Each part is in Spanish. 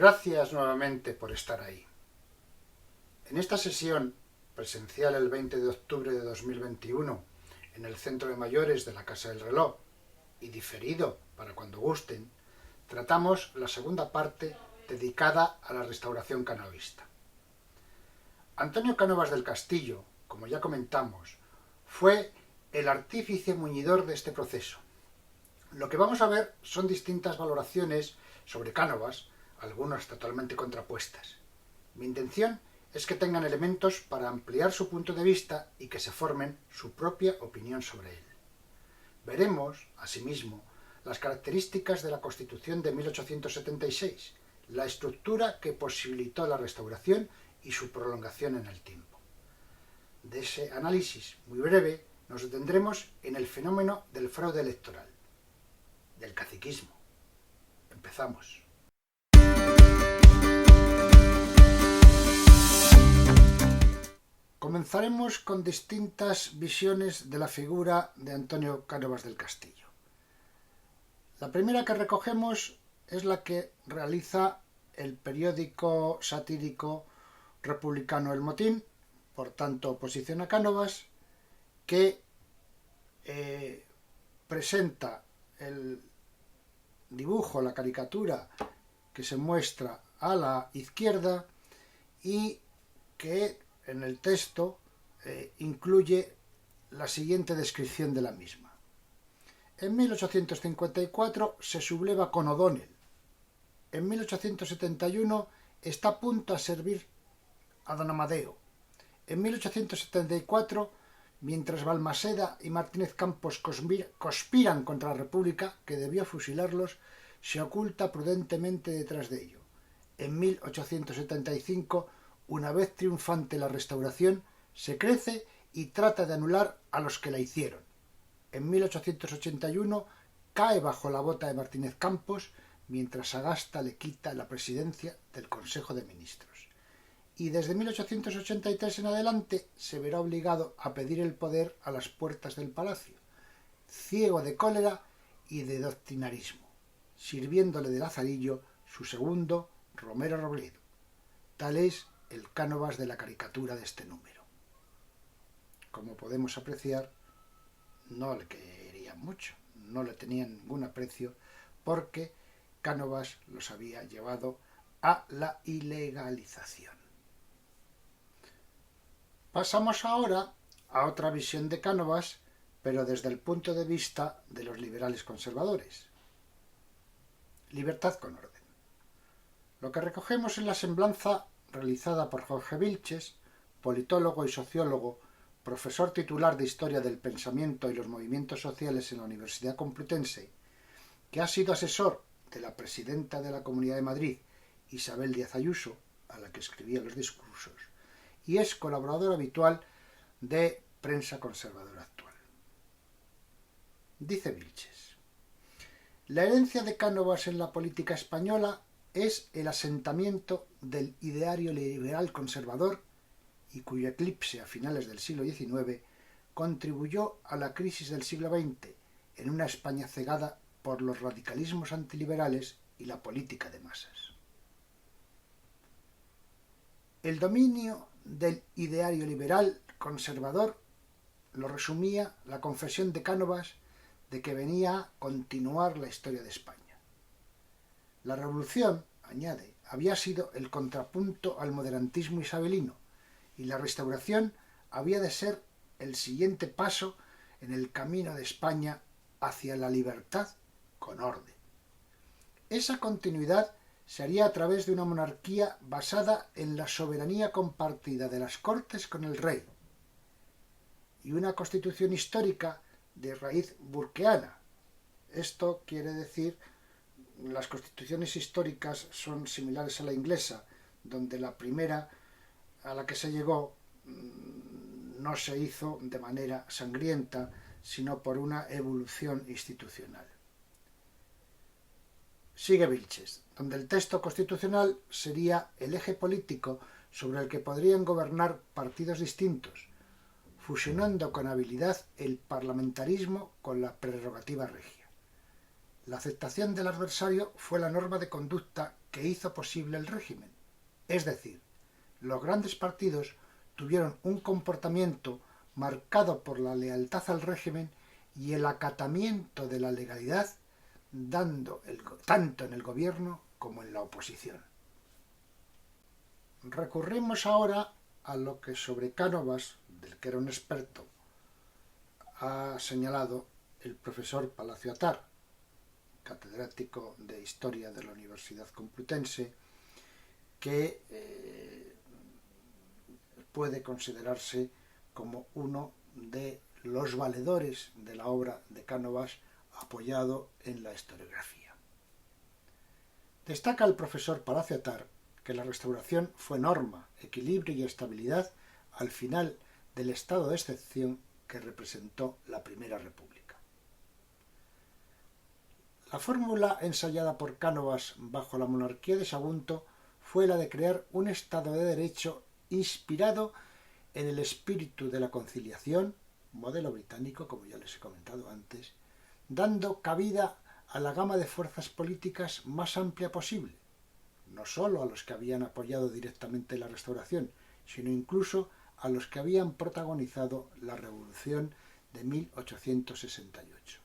Gracias nuevamente por estar ahí. En esta sesión, presencial el 20 de octubre de 2021, en el Centro de Mayores de la Casa del Reloj, y diferido para cuando gusten, tratamos la segunda parte dedicada a la restauración canovista. Antonio Cánovas del Castillo, como ya comentamos, fue el artífice muñidor de este proceso. Lo que vamos a ver son distintas valoraciones sobre Cánovas, algunas totalmente contrapuestas. Mi intención es que tengan elementos para ampliar su punto de vista y que se formen su propia opinión sobre él. Veremos, asimismo, las características de la Constitución de 1876, la estructura que posibilitó la restauración y su prolongación en el tiempo. De ese análisis muy breve nos detendremos en el fenómeno del fraude electoral, del caciquismo. Empezamos. Comenzaremos con distintas visiones de la figura de Antonio Cánovas del Castillo. La primera que recogemos es la que realiza el periódico satírico republicano El Motín, por tanto oposición a Cánovas, que presenta el dibujo, la caricatura que se muestra a la izquierda y que en el texto incluye la siguiente descripción de la misma. En 1854 se subleva con O'Donnell. En 1871 está a punto a servir a don Amadeo. En 1874, mientras Balmaseda y Martínez Campos conspiran contra la República, que debió fusilarlos, se oculta prudentemente detrás de ello. En 1875, una vez triunfante la Restauración, se crece y trata de anular a los que la hicieron. En 1881 cae bajo la bota de Martínez Campos, mientras Sagasta le quita la presidencia del Consejo de Ministros. Y desde 1883 en adelante se verá obligado a pedir el poder a las puertas del palacio, ciego de cólera y de doctrinarismo, sirviéndole de lazarillo su segundo, Romero Robledo. Tal es el Cánovas de la caricatura de este número. Como podemos apreciar, no le querían mucho, no le tenían ningún aprecio, porque Cánovas los había llevado a la ilegalización. Pasamos ahora a otra visión de Cánovas, pero desde el punto de vista de los liberales conservadores. Libertad con orden. Lo que recogemos en la semblanza realizada por Jorge Vilches, politólogo y sociólogo, profesor titular de Historia del Pensamiento y los Movimientos Sociales en la Universidad Complutense, que ha sido asesor de la presidenta de la Comunidad de Madrid, Isabel Díaz Ayuso, a la que escribía los discursos, y es colaborador habitual de Prensa Conservadora Actual. Dice Vilches: la herencia de Cánovas en la política española es el asentamiento del ideario liberal conservador y cuyo eclipse a finales del siglo XIX contribuyó a la crisis del siglo XX en una España cegada por los radicalismos antiliberales y la política de masas. El dominio del ideario liberal conservador lo resumía la confesión de Cánovas de que venía a continuar la historia de España. La revolución, añade, había sido el contrapunto al moderantismo isabelino y la restauración había de ser el siguiente paso en el camino de España hacia la libertad con orden. Esa continuidad se haría a través de una monarquía basada en la soberanía compartida de las Cortes con el rey y una constitución histórica de raíz burkeana. Esto quiere decir, las constituciones históricas son similares a la inglesa, donde la primera a la que se llegó no se hizo de manera sangrienta, sino por una evolución institucional. Sigue Vilches, donde el texto constitucional sería el eje político sobre el que podrían gobernar partidos distintos, fusionando con habilidad el parlamentarismo con la prerrogativa regia. La aceptación del adversario fue la norma de conducta que hizo posible el régimen. Es decir, los grandes partidos tuvieron un comportamiento marcado por la lealtad al régimen y el acatamiento de la legalidad, tanto en el gobierno como en la oposición. Recurrimos ahora a lo que sobre Cánovas, del que era un experto, ha señalado el profesor Palacio Atar, catedrático de Historia de la Universidad Complutense, que puede considerarse como uno de los valedores de la obra de Cánovas, apoyado en la historiografía. Destaca el profesor Palacio Atar que la Restauración fue norma, equilibrio y estabilidad al final del estado de excepción que representó la Primera República. La fórmula ensayada por Cánovas bajo la monarquía de Sagunto fue la de crear un Estado de Derecho inspirado en el espíritu de la conciliación, modelo británico, como ya les he comentado antes, dando cabida a la gama de fuerzas políticas más amplia posible, no solo a los que habían apoyado directamente la Restauración, sino incluso a los que habían protagonizado la Revolución de 1868.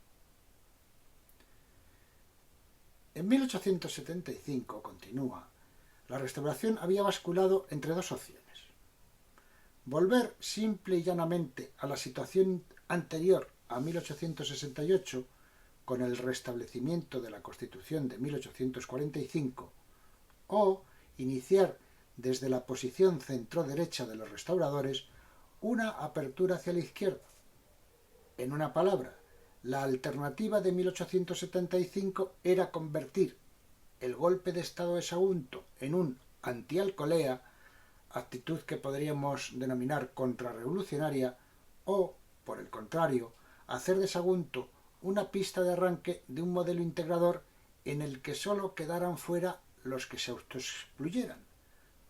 En 1875, continúa, la Restauración había basculado entre dos opciones: volver simple y llanamente a la situación anterior a 1868, con el restablecimiento de la Constitución de 1845, o iniciar desde la posición centro-derecha de los restauradores una apertura hacia la izquierda. En una palabra, la alternativa de 1875 era convertir el golpe de Estado de Sagunto en un anti-alcolea, actitud que podríamos denominar contrarrevolucionaria, o, por el contrario, hacer de Sagunto una pista de arranque de un modelo integrador en el que sólo quedaran fuera los que se autoexcluyeran,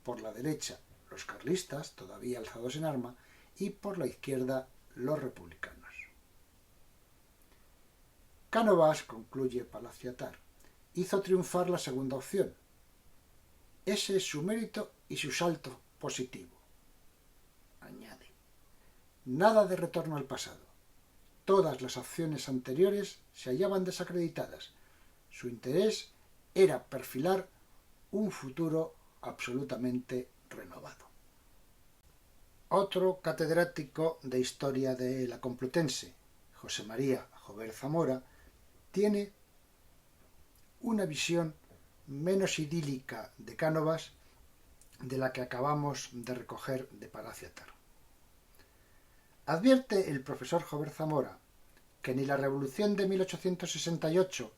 por la derecha los carlistas, todavía alzados en arma, y por la izquierda los republicanos. Cánovas, concluye Palacio Atar, hizo triunfar la segunda opción. Ese es su mérito y su salto positivo. Añade: nada de retorno al pasado. Todas las acciones anteriores se hallaban desacreditadas. Su interés era perfilar un futuro absolutamente renovado. Otro catedrático de Historia de la Complutense, José María Jover Zamora, tiene una visión menos idílica de Cánovas de la que acabamos de recoger de Palacio Atar. Advierte el profesor Jover Zamora que ni la Revolución de 1868,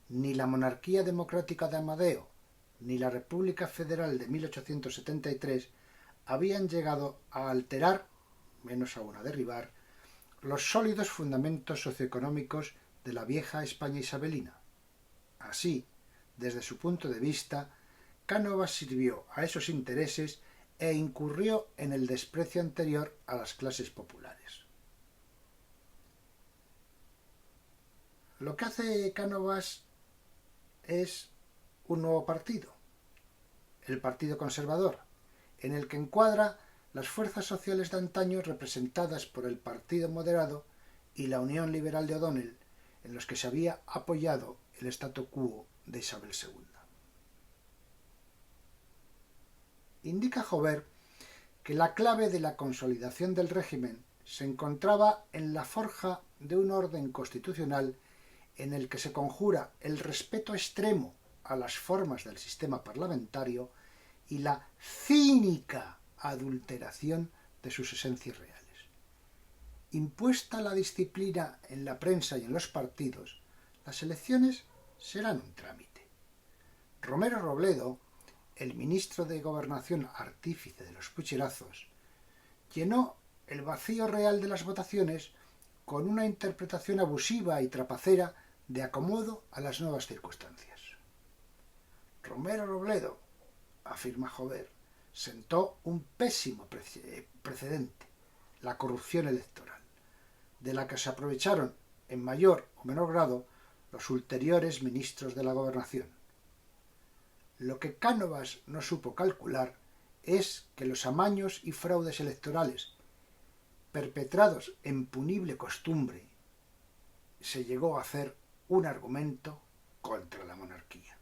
ni la monarquía democrática de Amadeo, ni la República Federal de 1873 habían llegado a alterar, menos aún a derribar, los sólidos fundamentos socioeconómicos de la vieja España isabelina. Así, desde su punto de vista, Cánovas sirvió a esos intereses e incurrió en el desprecio anterior a las clases populares. Lo que hace Cánovas es un nuevo partido, el Partido Conservador, en el que encuadra las fuerzas sociales de antaño representadas por el Partido Moderado y la Unión Liberal de O'Donnell, en los que se había apoyado el statu quo de Isabel II. Indica Jover que la clave de la consolidación del régimen se encontraba en la forja de un orden constitucional en el que se conjura el respeto extremo a las formas del sistema parlamentario y la cínica adulteración de sus esencias reales. Impuesta la disciplina en la prensa y en los partidos, las elecciones serán un trámite. Romero Robledo, el ministro de Gobernación artífice de los pucherazos, llenó el vacío real de las votaciones con una interpretación abusiva y trapacera de acomodo a las nuevas circunstancias. Romero Robledo, afirma Jover, sentó un pésimo precedente, la corrupción electoral, de la que se aprovecharon en mayor o menor grado los ulteriores ministros de la Gobernación. Lo que Cánovas no supo calcular es que los amaños y fraudes electorales perpetrados en punible costumbre se llegó a hacer un argumento contra la monarquía.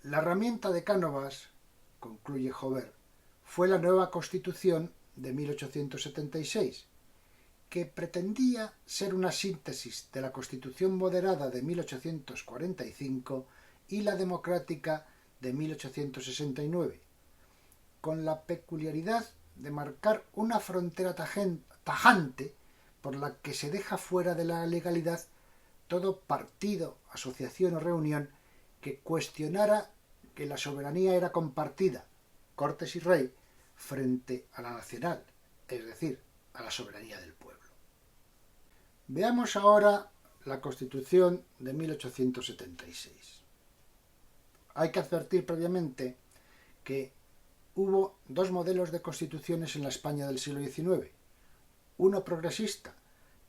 La herramienta de Cánovas, concluye Jover, fue la nueva Constitución de 1876, que pretendía ser una síntesis de la Constitución moderada de 1845 y la democrática de 1869, con la peculiaridad de marcar una frontera tajante por la que se deja fuera de la legalidad todo partido, asociación o reunión que cuestionara que la soberanía era compartida, Cortes y Rey, frente a la nacional, es decir, a la soberanía del pueblo. Veamos ahora la Constitución de 1876. Hay que advertir previamente que hubo dos modelos de constituciones en la España del siglo XIX. Uno progresista,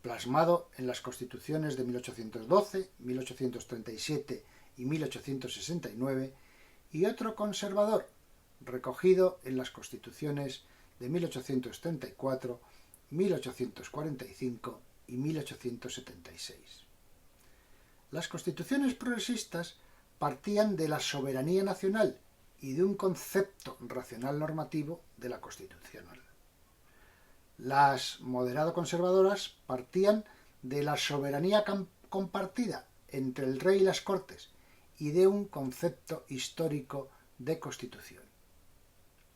plasmado en las constituciones de 1812, 1837 y 1869, y otro conservador, recogido en las constituciones de 1834, 1845 y 1876. Las constituciones progresistas partían de la soberanía nacional y de un concepto racional normativo de la Constitucional. Las moderado conservadoras partían de la soberanía compartida entre el rey y las Cortes y de un concepto histórico de Constitución.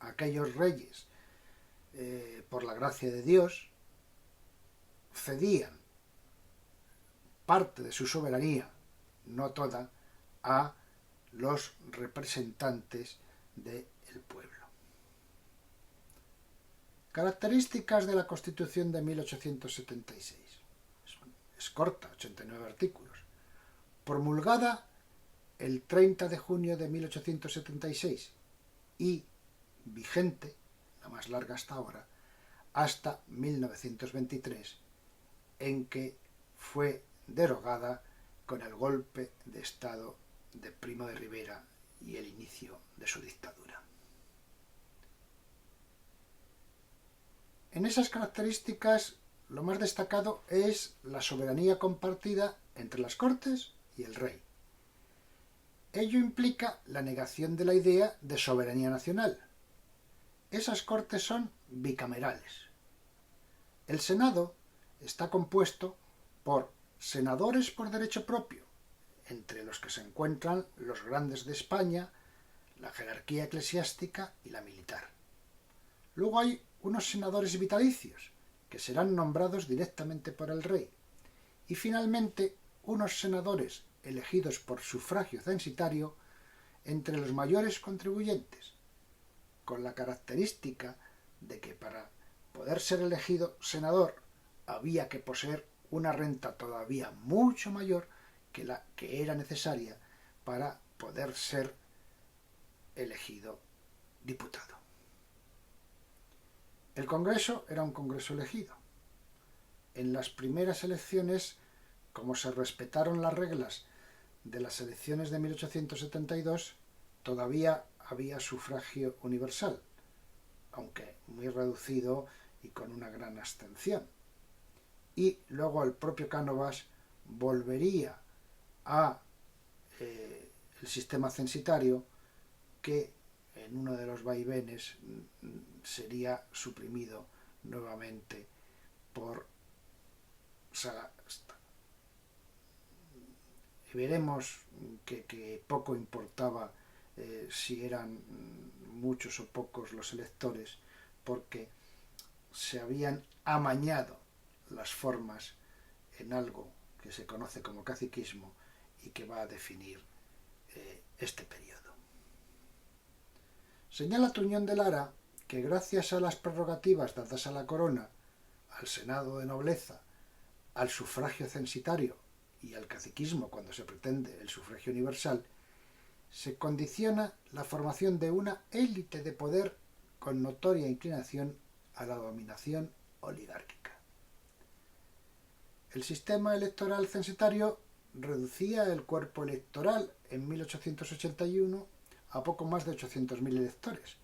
Aquellos reyes, por la gracia de Dios, cedían parte de su soberanía, no toda, a los representantes del pueblo. Características de la Constitución de 1876. Es corta, 89 artículos. Promulgada el 30 de junio de 1876 y vigente, la más larga hasta ahora, hasta 1923, en que fue derogada con el golpe de Estado de Primo de Rivera y el inicio de su dictadura. En esas características, lo más destacado es la soberanía compartida entre las Cortes y el rey. Ello implica la negación de la idea de soberanía nacional. Esas Cortes son bicamerales. El Senado está compuesto por senadores por derecho propio, entre los que se encuentran los grandes de España, la jerarquía eclesiástica y la militar. Luego hay unos senadores vitalicios, que serán nombrados directamente por el rey, y finalmente unos senadores elegidos por sufragio censitario entre los mayores contribuyentes, con la característica de que para poder ser elegido senador había que poseer una renta todavía mucho mayor que la que era necesaria para poder ser elegido diputado. El Congreso era un Congreso elegido. En las primeras elecciones, como se respetaron las reglas de las elecciones de 1872, todavía había sufragio universal, aunque muy reducido y con una gran abstención. Y luego el propio Cánovas volvería a el sistema censitario, que en uno de los vaivenes sería suprimido nuevamente por Sagasta. Y veremos que poco importaba si eran muchos o pocos los electores, porque se habían amañado las formas en algo que se conoce como caciquismo y que va a definir este periodo. Señala Tuñón de Lara que gracias a las prerrogativas dadas a la corona, al Senado de nobleza, al sufragio censitario y al caciquismo cuando se pretende el sufragio universal, se condiciona la formación de una élite de poder con notoria inclinación a la dominación oligárquica. El sistema electoral censitario reducía el cuerpo electoral en 1881 a poco más de 800.000 electores,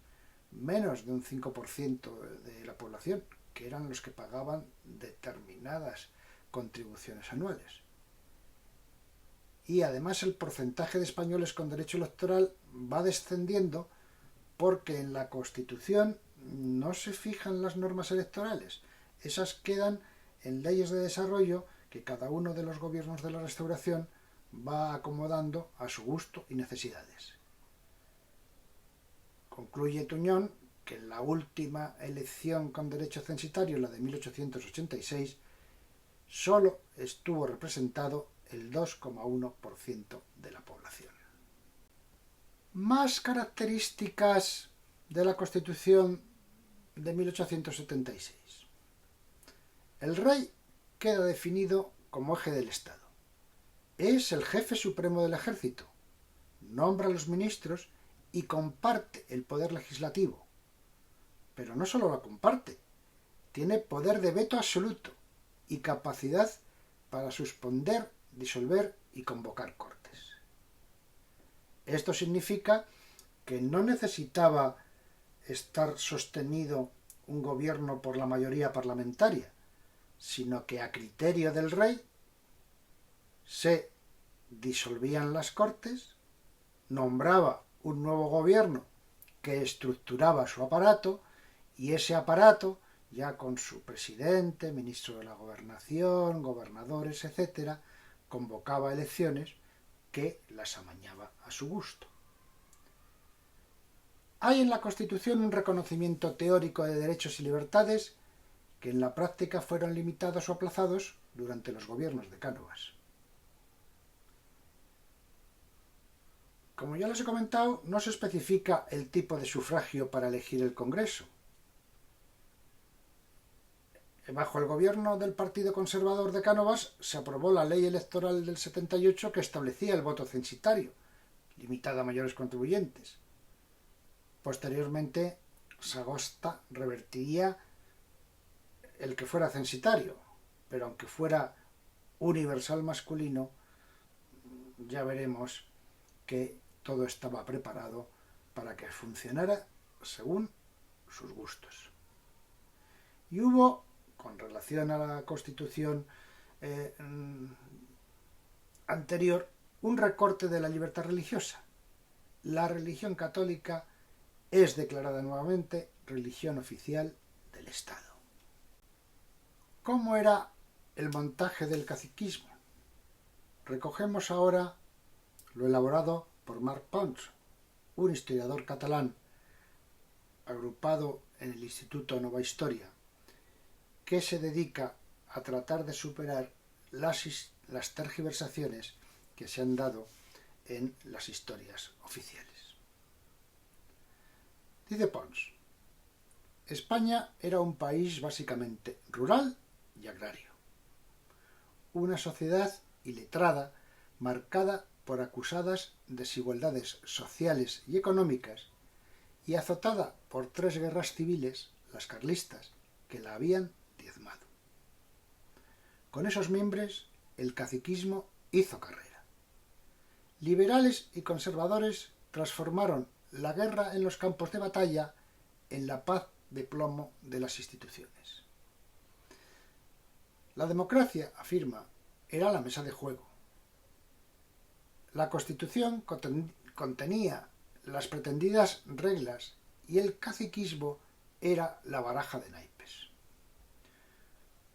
menos de un 5% de la población, que eran los que pagaban determinadas contribuciones anuales. Y además el porcentaje de españoles con derecho electoral va descendiendo porque en la Constitución no se fijan las normas electorales. Esas quedan en leyes de desarrollo que cada uno de los gobiernos de la Restauración va acomodando a su gusto y necesidades. Concluye Tuñón que en la última elección con derecho censitario, la de 1886, solo estuvo representado el 2,1% de la población. Más características de la Constitución de 1876. El rey queda definido como eje del Estado. Es el jefe supremo del ejército, nombra a los ministros y comparte el poder legislativo. Pero no solo lo comparte, tiene poder de veto absoluto y capacidad para suspender, disolver y convocar cortes. Esto significa que no necesitaba estar sostenido un gobierno por la mayoría parlamentaria, sino que a criterio del rey se disolvían las cortes, nombraba un nuevo gobierno que estructuraba su aparato y ese aparato, ya con su presidente, ministro de la Gobernación, gobernadores, etc., convocaba elecciones que las amañaba a su gusto. Hay en la Constitución un reconocimiento teórico de derechos y libertades que en la práctica fueron limitados o aplazados durante los gobiernos de Cánovas. Como ya les he comentado, no se especifica el tipo de sufragio para elegir el Congreso. Bajo el gobierno del Partido Conservador de Cánovas se aprobó la ley electoral del 78 que establecía el voto censitario, limitado a mayores contribuyentes. Posteriormente, Sagosta revertiría el que fuera censitario, pero aunque fuera universal masculino, ya veremos que todo estaba preparado para que funcionara según sus gustos. Y hubo, con relación a la Constitución anterior, un recorte de la libertad religiosa. La religión católica es declarada nuevamente religión oficial del Estado. ¿Cómo era el montaje del caciquismo? Recogemos ahora lo elaborado por Marc Pons, un historiador catalán agrupado en el Instituto Nova Historia, que se dedica a tratar de superar las tergiversaciones que se han dado en las historias oficiales. Dice Pons, España era un país básicamente rural y agrario, una sociedad iletrada marcada por acusadas desigualdades sociales y económicas y azotada por 3 guerras civiles, las carlistas, que la habían diezmado. Con esos miembros, el caciquismo hizo carrera. Liberales y conservadores transformaron la guerra en los campos de batalla en la paz de plomo de las instituciones. La democracia, afirma, era la mesa de juego. La Constitución contenía las pretendidas reglas y el caciquismo era la baraja de naipes.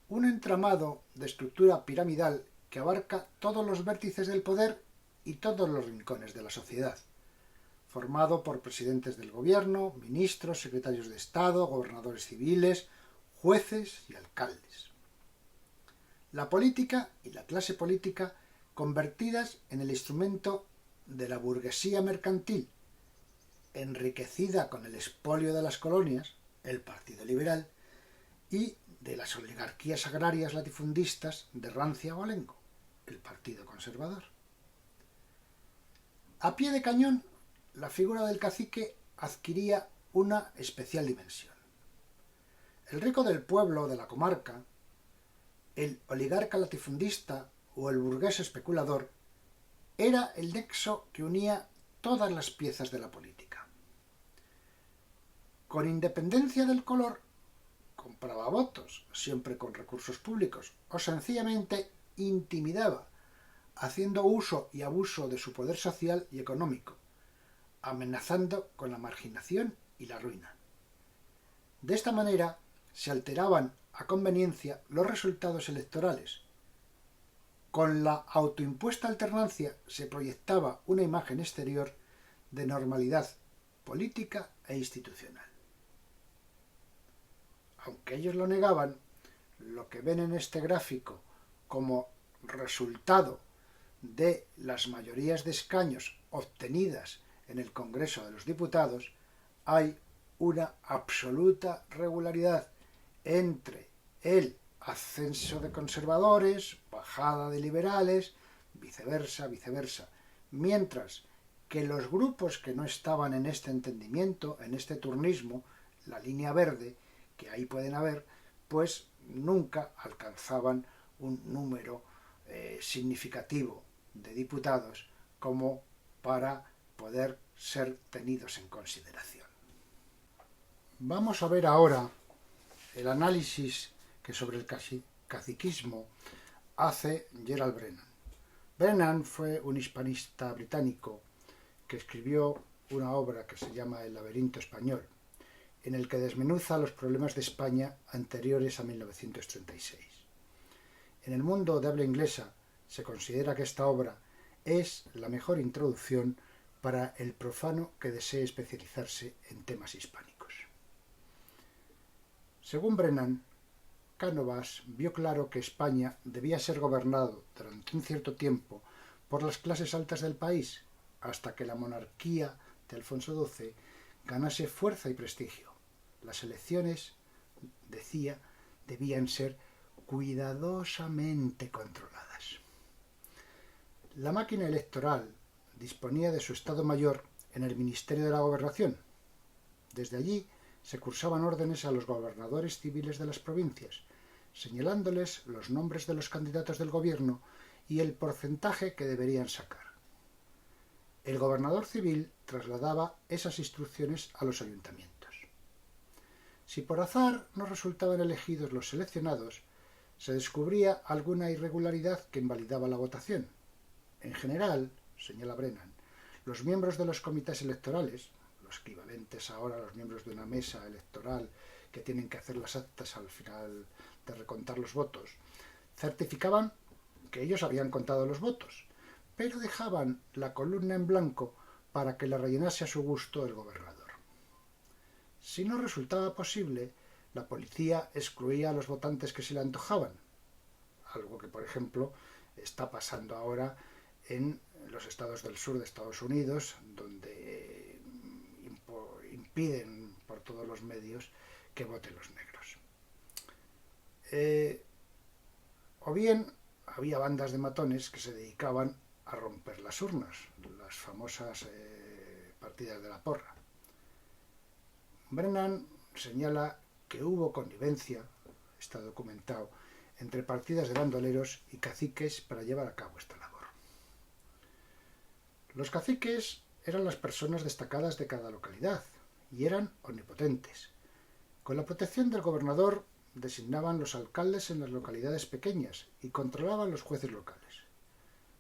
Un entramado de estructura piramidal que abarca todos los vértices del poder y todos los rincones de la sociedad, formado por presidentes del gobierno, ministros, secretarios de Estado, gobernadores civiles, jueces y alcaldes. La política y la clase política convertidas en el instrumento de la burguesía mercantil, enriquecida con el expolio de las colonias, el Partido Liberal, y de las oligarquías agrarias latifundistas de rancia o alengo, el Partido Conservador. A pie de cañón, la figura del cacique adquiría una especial dimensión. El rico del pueblo, de la comarca, el oligarca latifundista o el burgués especulador era el nexo que unía todas las piezas de la política. Con independencia del color, compraba votos, siempre con recursos públicos, o sencillamente intimidaba, haciendo uso y abuso de su poder social y económico, amenazando con la marginación y la ruina. De esta manera se alteraban a conveniencia los resultados electorales. Con la autoimpuesta alternancia se proyectaba una imagen exterior de normalidad política e institucional. Aunque ellos lo negaban, lo que ven en este gráfico como resultado de las mayorías de escaños obtenidas en el Congreso de los Diputados, hay una absoluta regularidad entre el ascenso de conservadores, bajada de liberales, viceversa, mientras que los grupos que no estaban en este entendimiento, en este turnismo, la línea verde, que ahí pueden haber, pues nunca alcanzaban un número significativo de diputados como para poder ser tenidos en consideración. Vamos a ver ahora el análisis que sobre el caciquismo hace Gerald Brennan. Brennan fue un hispanista británico que escribió una obra que se llama El laberinto español, en el que desmenuza los problemas de España anteriores a 1936. En el mundo de habla inglesa se considera que esta obra es la mejor introducción para el profano que desee especializarse en temas hispánicos. Según Brennan, Cánovas vio claro que España debía ser gobernado durante un cierto tiempo por las clases altas del país, hasta que la monarquía de Alfonso XII ganase fuerza y prestigio. Las elecciones, decía, debían ser cuidadosamente controladas. La máquina electoral disponía de su Estado Mayor en el Ministerio de la Gobernación. Desde allí se cursaban órdenes a los gobernadores civiles de las provincias, señalándoles los nombres de los candidatos del gobierno y el porcentaje que deberían sacar. El gobernador civil trasladaba esas instrucciones a los ayuntamientos. Si por azar no resultaban elegidos los seleccionados, se descubría alguna irregularidad que invalidaba la votación. En general, señala Brennan, los miembros de los comités electorales, los equivalentes ahora a los miembros de una mesa electoral que tienen que hacer las actas al final de recontar los votos, certificaban que ellos habían contado los votos, pero dejaban la columna en blanco para que la rellenase a su gusto el gobernador. Si no resultaba posible, la policía excluía a los votantes que se le antojaban, algo que, por ejemplo, está pasando ahora en los estados del sur de Estados Unidos, donde impiden por todos los medios que voten los negros. O bien había bandas de matones que se dedicaban a romper las urnas, las famosas partidas de la porra. Brennan señala que hubo connivencia, está documentado, entre partidas de bandoleros y caciques para llevar a cabo esta labor. Los caciques eran las personas destacadas de cada localidad y eran omnipotentes. Con la protección del gobernador designaban los alcaldes en las localidades pequeñas y controlaban los jueces locales.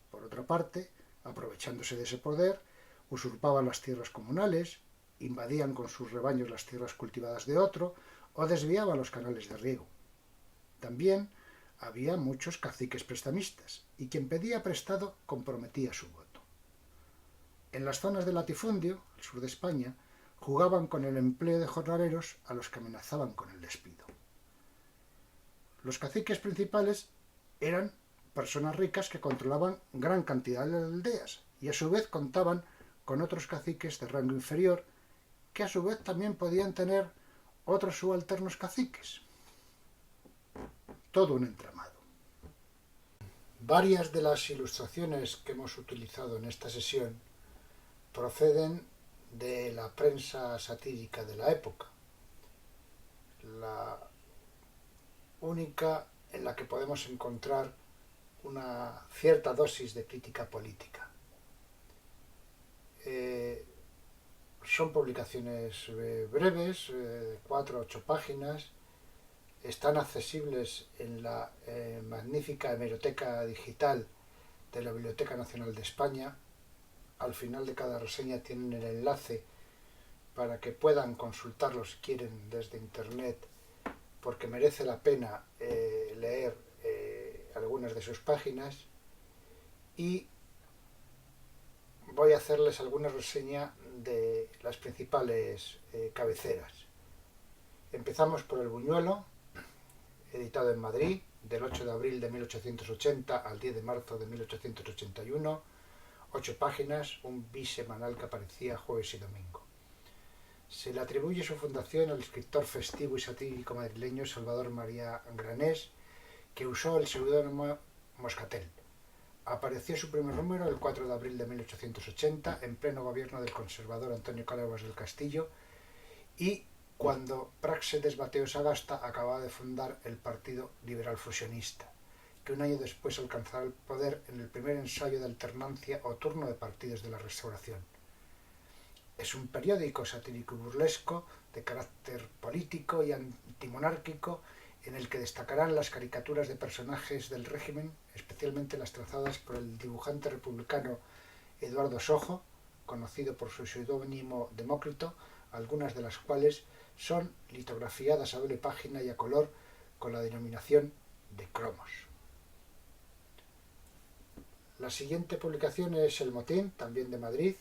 Por otra parte, aprovechándose de ese poder, usurpaban las tierras comunales, invadían con sus rebaños las tierras cultivadas de otro o desviaban los canales de riego. También había muchos caciques prestamistas y quien pedía prestado comprometía su voto. En las zonas de latifundio, al sur de España, jugaban con el empleo de jornaleros a los que amenazaban con el despido. Los caciques principales eran personas ricas que controlaban gran cantidad de aldeas y a su vez contaban con otros caciques de rango inferior que a su vez también podían tener otros subalternos caciques. Todo un entramado. Varias de las ilustraciones que hemos utilizado en esta sesión proceden de la prensa satírica de la época. La única en la que podemos encontrar una cierta dosis de crítica política. Son publicaciones breves, de 4 o 8 páginas. Están accesibles en la magnífica hemeroteca digital de la Biblioteca Nacional de España. Al final de cada reseña tienen el enlace para que puedan consultarlo si quieren desde internet, porque merece la pena leer algunas de sus páginas. Y voy a hacerles alguna reseña de las principales cabeceras. Empezamos por El Buñuelo, editado en Madrid, del 8 de abril de 1880 al 10 de marzo de 1881, 8 páginas, un bisemanal que aparecía jueves y domingo. Se le atribuye su fundación al escritor festivo y satírico madrileño Salvador María Granés, que usó el seudónimo Moscatel. Apareció su primer número el 4 de abril de 1880, en pleno gobierno del conservador Antonio Cánovas del Castillo, y cuando Práxedes Mateo Sagasta acababa de fundar el Partido Liberal Fusionista, que un año después alcanzará el poder en el primer ensayo de alternancia o turno de partidos de la Restauración. Es un periódico satírico y burlesco de carácter político y antimonárquico, en el que destacarán las caricaturas de personajes del régimen, especialmente las trazadas por el dibujante republicano Eduardo Sojo, conocido por su seudónimo Demócrito, algunas de las cuales son litografiadas a doble página y a color con la denominación de cromos. La siguiente publicación es El Motín, también de Madrid,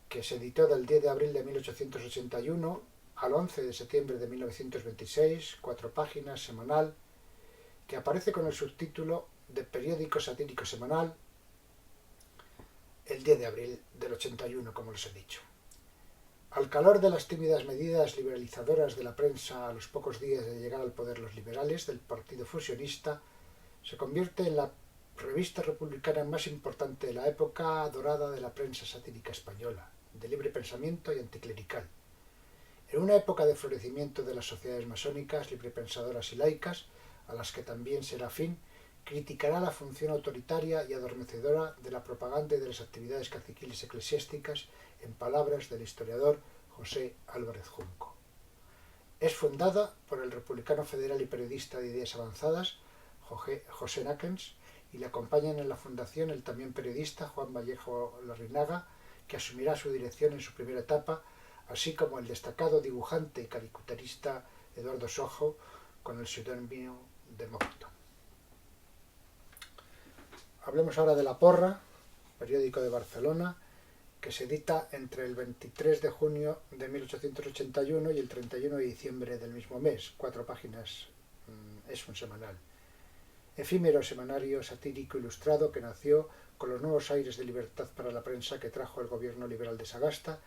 que se editó del 10 de abril de 1881 al 11 de septiembre de 1926, 4 páginas, semanal, que aparece con el subtítulo de Periódico Satírico Semanal, el 10 de abril del 81, como les he dicho. Al calor de las tímidas medidas liberalizadoras de la prensa a los pocos días de llegar al poder los liberales del Partido Fusionista, se convierte en la revista republicana más importante de la época dorada de la prensa satírica española, de libre pensamiento y anticlerical. En una época de florecimiento de las sociedades masónicas, librepensadoras y laicas, a las que también será afín, criticará la función autoritaria y adormecedora de la propaganda y de las actividades caciquiles eclesiásticas, en palabras del historiador José Álvarez Junco. Es fundada por el republicano federal y periodista de ideas avanzadas, José Náquens, y le acompañan en la fundación el también periodista Juan Vallejo Larrinaga, que asumirá su dirección en su primera etapa, así como el destacado dibujante y caricaturista Eduardo Sojo, con el seudónimo Demócrito. Hablemos ahora de La Porra, periódico de Barcelona, que se edita entre el 23 de junio de 1881 y el 31 de diciembre del mismo mes, 4 páginas, es un semanal. Efímero semanario satírico ilustrado que nació con los nuevos aires de libertad para la prensa que trajo el gobierno liberal de Sagasta,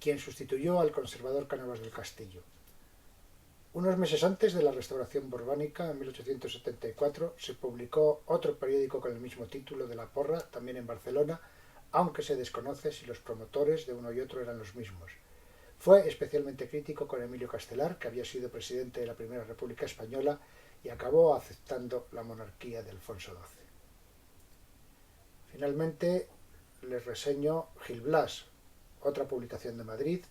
quien sustituyó al conservador Cánovas del Castillo. Unos meses antes de la restauración borbónica, en 1874, se publicó otro periódico con el mismo título, de La Porra, también en Barcelona, aunque se desconoce si los promotores de uno y otro eran los mismos. Fue especialmente crítico con Emilio Castelar, que había sido presidente de la Primera República Española y acabó aceptando la monarquía de Alfonso XII. Finalmente, les reseño Gil Blas, otra publicación de Madrid,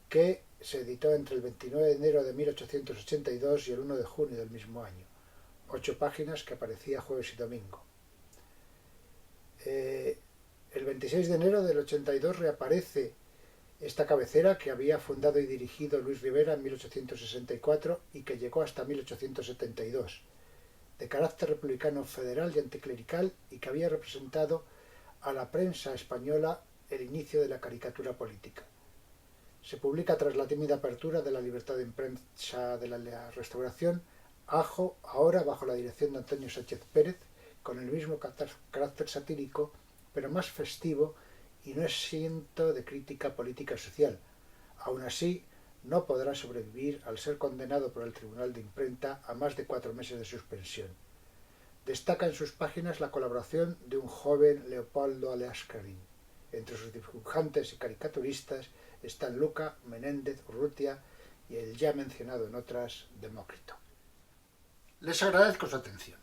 que se editó entre el 29 de enero de 1882 y el 1 de junio del mismo año. 8 páginas que aparecía jueves y domingo. El 26 de enero del 82 reaparece esta cabecera que había fundado y dirigido Luis Rivera en 1864 y que llegó hasta 1872, de carácter republicano federal y anticlerical, y que había representado a la prensa española el inicio de la caricatura política. Se publica tras la tímida apertura de la libertad de prensa de la Restauración, ahora bajo la dirección de Antonio Sánchez Pérez, con el mismo carácter satírico, pero más festivo y no exento de crítica política y social. Aún así, no podrá sobrevivir al ser condenado por el Tribunal de Imprenta a más de 4 meses de suspensión. Destaca en sus páginas la colaboración de un joven Leopoldo Aleascarín. Entre sus dibujantes y caricaturistas están Luca, Menéndez, Urrutia y el ya mencionado en otras, Demócrito. Les agradezco su atención.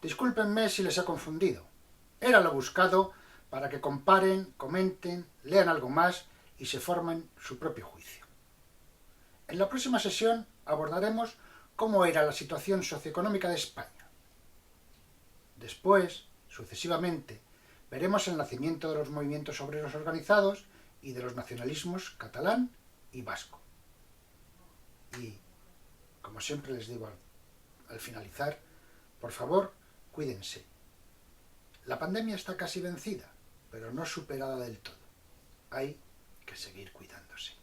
Discúlpenme si les he confundido. Era lo buscado para que comparen, comenten, lean algo más y se formen su propio juicio. En la próxima sesión abordaremos cómo era la situación socioeconómica de España. Después, sucesivamente, veremos el nacimiento de los movimientos obreros organizados y de los nacionalismos catalán y vasco. Y, como siempre les digo al finalizar, por favor, cuídense. La pandemia está casi vencida, pero no superada del todo. Hay que seguir cuidándose.